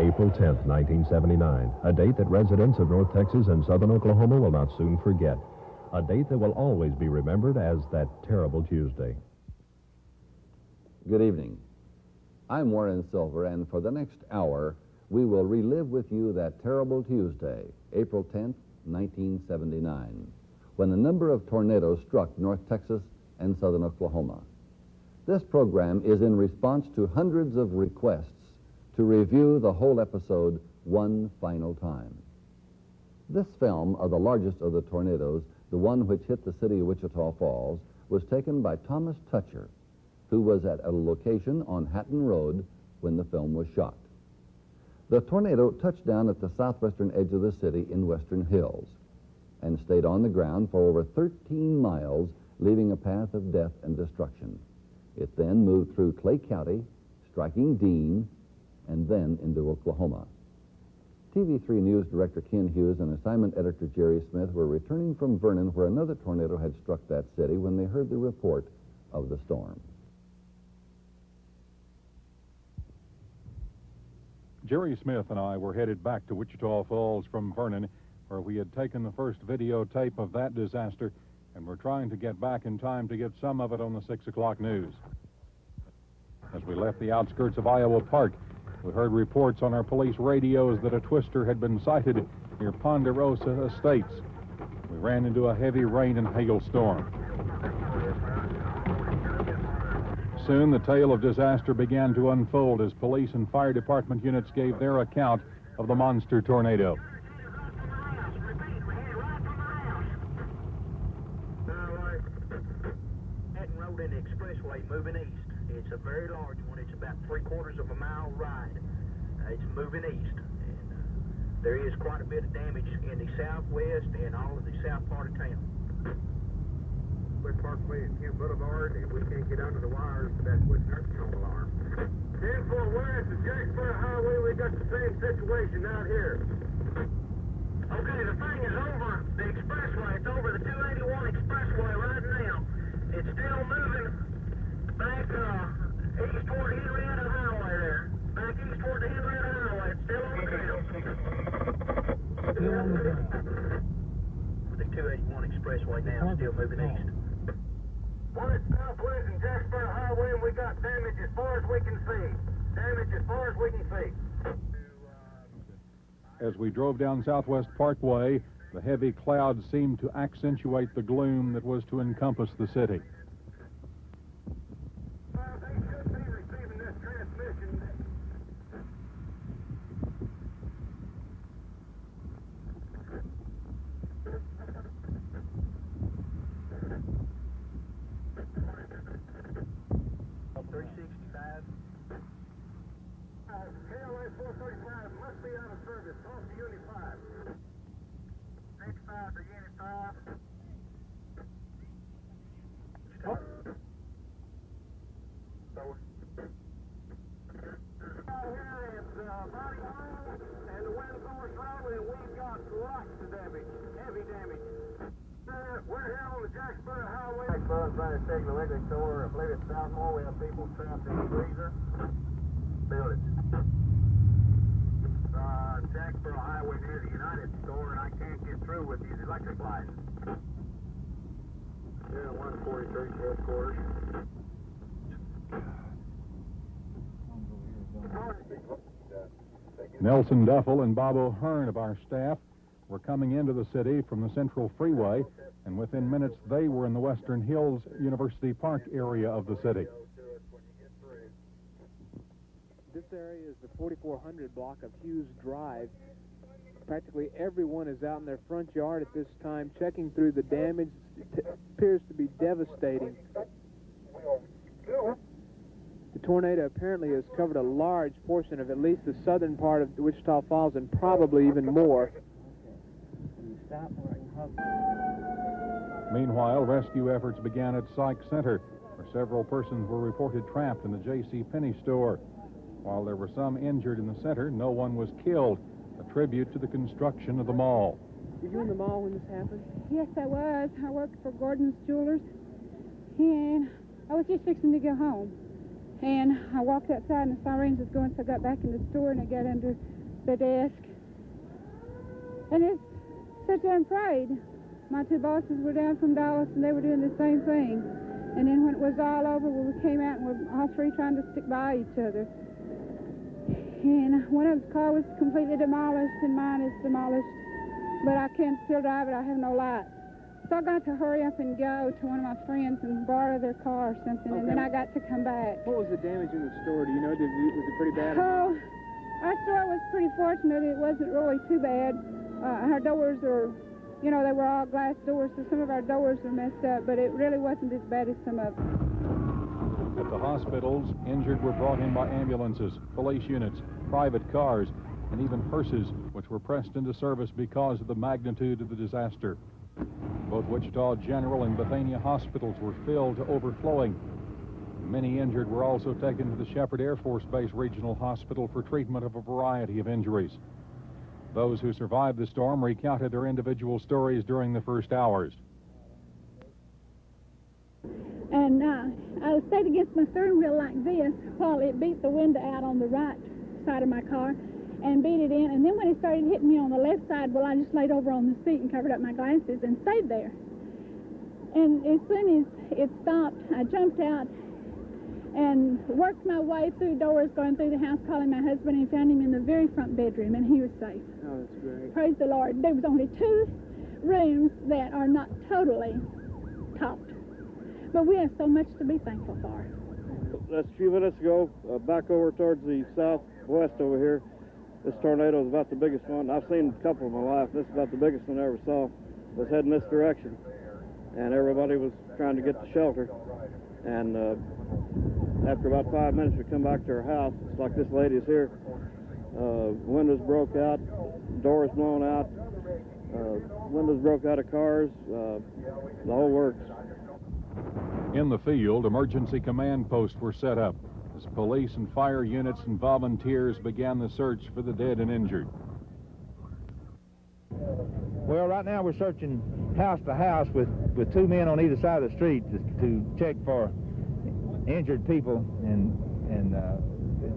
April 10th, 1979, a date that residents of North Texas and southern Oklahoma will not soon forget. A date that will always be remembered as that terrible Tuesday. Good evening. I'm Warren Silver, and for the next hour, we will relive with you that terrible Tuesday, April 10th, 1979, when a number of tornadoes struck North Texas and southern Oklahoma. This program is in response to hundreds of requests to review the whole episode one final time. This film of the largest of the tornadoes, the one which hit the city of Wichita Falls, was taken by Thomas Tutcher, who was at a location on Hatton Road when the film was shot. The tornado touched down at the southwestern edge of the city in Western Hills and stayed on the ground for over 13 miles, leaving a path of death and destruction. It then moved through Clay County, striking Dean, and then into Oklahoma. TV3 News Director Ken Hughes and assignment editor Jerry Smith were returning from Vernon, where another tornado had struck that city, when they heard the report of the storm. Jerry Smith and I were headed back to Wichita Falls from Vernon, where we had taken the first videotape of that disaster, and we're trying to get back in time to get some of it on the 6 o'clock news. As we left the outskirts of Iowa Park, we heard reports on our police radios that a twister had been sighted near Ponderosa Estates. We ran into a heavy rain and hailstorm. Soon the tale of disaster began to unfold as police and fire department units gave their account of the monster tornado. Moving east. It's a very large one. It's about 3/4 of a mile wide. It's moving east. And there is quite a bit of damage in the southwest and all of the south part of town. We're Parkway and Hugh Boulevard, and we can't get under the wires, but that's with nursing home alarm. 10-4 west of Jacksboro Highway, we got the same situation out here. Okay, the thing is over the expressway. It's over the 281 expressway right now. It's still moving back east toward the Henrietta Highway there. Back east toward the Henrietta Highway. It's still on the ground. Still on the ground. The 281 expressway now is still moving east. One is southwest in Jacksboro Highway, and we got damage as far as we can see. Damage as far as we can see. As we drove down Southwest Parkway, the heavy clouds seemed to accentuate the gloom that was to encompass the city. They should be receiving this transmission. KLA 435 must be out of service. Talk to Unit 5. 65 to Unit 5. Oh. Here is body home, and the wind's over slowly, and we've got lots of damage, heavy damage. We're here on the Jacksboro Highway. Jacksboro's trying to take the liquor store. I believe it's Southmore. We have people trapped in the freezer. Buildings. Jacksboro Highway near the United store, and I can't get through with these electric lights. Yeah, 143 headquarters. Nelson Duffel and Bob O'Hearn of our staff were coming into the city from the Central Freeway, and within minutes they were in the Western Hills University Park area of the city. This area is the 4400 block of Hughes Drive. Practically everyone is out in their front yard at this time checking through the damage. It appears to be devastating. The tornado apparently has covered a large portion of at least the southern part of Wichita Falls, and probably even more. Meanwhile, rescue efforts began at Sykes Center, where several persons were reported trapped in the J.C. Penney store. While there were some injured in the center, no one was killed, a tribute to the construction of the mall. Were you in the mall when this happened? Yes, I was. I worked for Gordon's Jewelers, and I was just fixing to go home. And I walked outside, and the sirens was going, so I got back in the store, and I got under the desk. And it's such an afraid. My two bosses were down from Dallas, and they were doing the same thing. And then when it was all over, we came out and we're all three trying to stick by each other. And one of his car was completely demolished, and mine is demolished. But I can still drive it. I have no lights. So I got to hurry up and go to one of my friends and borrow their car or something, and then I got to come back. What was the damage in the store? Do you know? Was it pretty bad? Oh, our store was pretty fortunate. It wasn't really too bad. Our doors are, you know, they were all glass doors, so some of our doors were messed up, but it really wasn't as bad as some of them. At the hospitals, injured were brought in by ambulances, police units, private cars, and even hearses, which were pressed into service because of the magnitude of the disaster. Both Wichita General and Bethania hospitals were filled to overflowing. Many injured were also taken to the Shepherd Air Force Base Regional Hospital for treatment of a variety of injuries. Those who survived the storm recounted their individual stories during the first hours. And I stayed against my steering wheel like this while it beat the window out on the right side of my car and beat it in. And then when it started hitting me on the left side, well, I just laid over on the seat and covered up my glasses and stayed there. And as soon as it stopped, I jumped out and worked my way through doors, going through the house, calling my husband, and found him in the very front bedroom, and he was safe. Oh, that's great. Praise the Lord. There was only 2 rooms that are not totally topped. But we have so much to be thankful for. That's a few minutes ago, back over towards the southwest over here. This tornado is about the biggest one. I've seen a couple in my life. This is about the biggest one I ever saw. It was heading this direction, and everybody was trying to get to shelter. And after about 5 minutes, we come back to our house. It's like this lady is here. Windows broke out, doors blown out, windows broke out of cars, the whole works. In the field, emergency command posts were set up as police and fire units and volunteers began the search for the dead and injured. Well, right now we're searching house to house with 2 men on either side of the street to check for injured people, and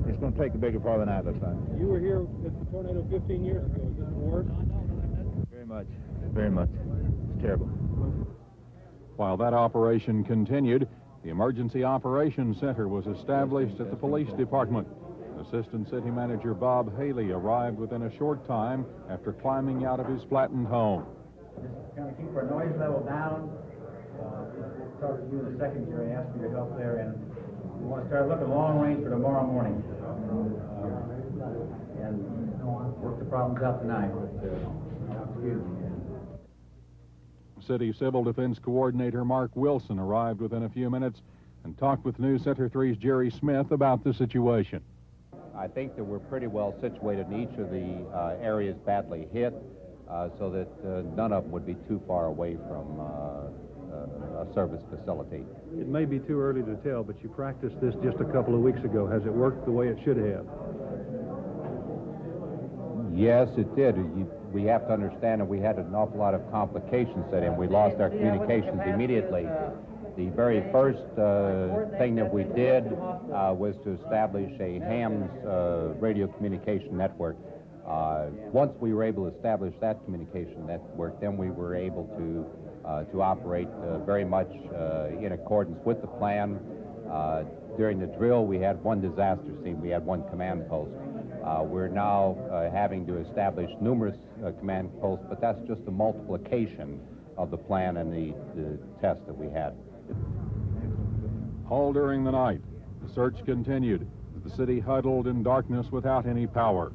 it's going to take a bigger part of the night this time. You were here at the tornado 15 years ago. Is this worse? Very much. Very much. It's terrible. While that operation continued, the Emergency Operations Center was established at the police department. Assistant City Manager Bob Haley arrived within a short time after climbing out of his flattened home. Just kind of keep our noise level down. We'll talk to you in a second, Jerry, ask for your help there, and we want to start looking long range for tomorrow morning. And work the problems out tonight. Excuse me. City Civil Defense Coordinator Mark Wilson arrived within a few minutes and talked with News Center 3's Jerry Smith about the situation. I think that we're pretty well situated in each of the areas badly hit, so that none of them would be too far away from a service facility. It may be too early to tell, but you practiced this just a couple of weeks ago. Has it worked the way it should have? Yes, it did. We have to understand that we had an awful lot of complications set in. We lost our communications immediately. The very first thing that we did was to establish a hams radio communication network. Once we were able to establish that communication network, then we were able to operate very much in accordance with the plan. During the drill, we had 1 disaster scene. We had 1 command post. We're now having to establish numerous command posts, but that's just a multiplication of the plan and the test that we had. All during the night, the search continued. The city huddled in darkness without any power.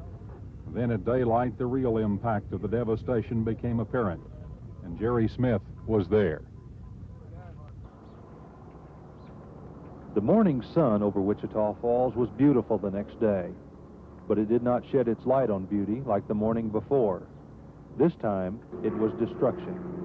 Then at daylight, the real impact of the devastation became apparent, and Jerry Smith was there. The morning sun over Wichita Falls was beautiful the next day, but it did not shed its light on beauty like the morning before. This time, it was destruction.